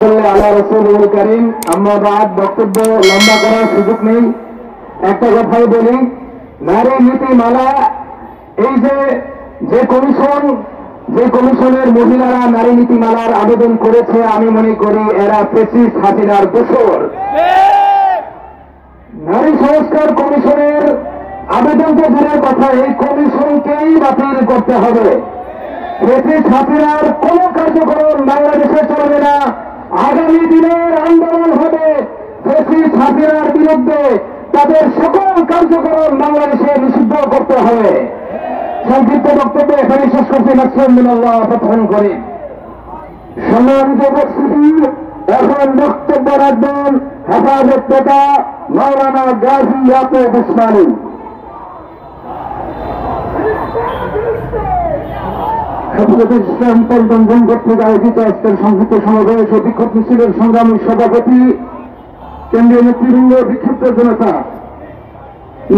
সাল্লি আলা রাসূলিল কারীম। আম্মা বাদ, বক্তব্য লম্বা করার সুযোগ নেই, একটা কথাই বলি, নারী নীতিমালা, এই যে কমিশনের মহিলারা নারী নীতিমালার আবেদন করেছে, আমি মনে করি এরা ফ্যাসিস্ট হাসিনার দোসর। নারী সংস্কার কমিশনের আবেদন তো দূরের কথা, এই কমিশনকেই বাতিল করতে হবে। ফ্যাসিস্ট হাসিনার কোন কার্যক্রম বাংলাদেশে চলবে না। আগামী দিনের আন্দোলন হবে ফ্যাসিস্ট হাসিনার বিরুদ্ধে, তাদের সকল কার্যক্রম বাংলাদেশে নিষিদ্ধ করতে হবে। সংক্ষিপ্ত বক্তব্য এখানে শেষ করতে নাসরুল্লাহ প্রদান করে। সম্মানিত উপস্থিতি, এখন বক্তব্য রাখবেন হেফাজত নেতা মাওলানা গাজী ইয়াকুব উসমানী। হেফাজতুল ইসলাম পল্টন কর্তৃক আয়োজিত আজকের সংক্ষিপ্ত সমাবেশ ও বিক্ষোভ মিছিলের সংগ্রামী সভাপতি, কেন্দ্রীয় নেতৃবৃন্দ, বিক্ষিপ্ত জনতা,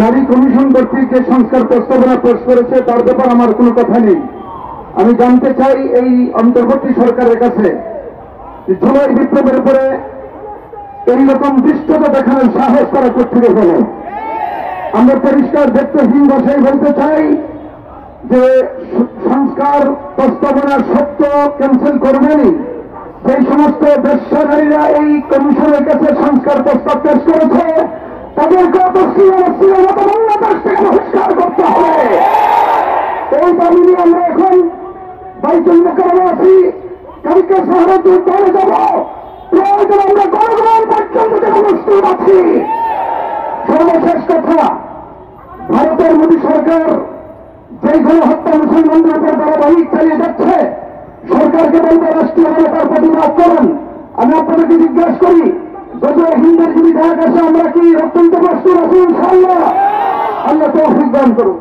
নারী কমিশন কর্তৃক যে সংস্কার প্রস্তাবনা পেশ করেছে তার ব্যাপার আমার কোনো কথা নেই। আমি জানতে চাই এই অন্তর্বর্তী সরকারের কাছে জুলাই বিপ্লবের উপরে এইরকম দৃষ্টতা দেখানোর সাহস তারা কোথেকে পেল। আমরা পরিষ্কার দেখতেহীন ভাষায় বলতে চাই যে সংস্কার প্রস্তাবনার সত্য ক্যান্সেল করবেনই। সেই সমস্ত বেশ্যা নারীরা এই কমিশনের কাছে সংস্কার প্রস্তাব পেশ করেছে, তাদেরকে বাংলাদেশ থেকে বহিষ্কার করতে হবে। এই দাবি নিয়ে আমরা এখন বাইতুল মোকাররমে আছি, কালকে শহরে দূরে যাব, প্রয়োজন আমরা গণভবন পর্যন্ত যেতে প্রস্তুত আছি। সর্বশেষ কথা, ভারতের মোদী সরকার যে গণহত্যা মুসলমানদের উপর ধারাবাহিক চালিয়ে যাচ্ছে, সরকারকে বলতে রাষ্ট্রীয় আদালতের প্রতিবাদ করেন। আমি আপনাদেরকে জিজ্ঞাসা করি, যদি হিন্দের যদি দেখা গেছে আমরা কি অত্যন্ত প্রস্তুত আছি ইনশাআল্লাহ? আল্লাহ তৌফিক দান করুন।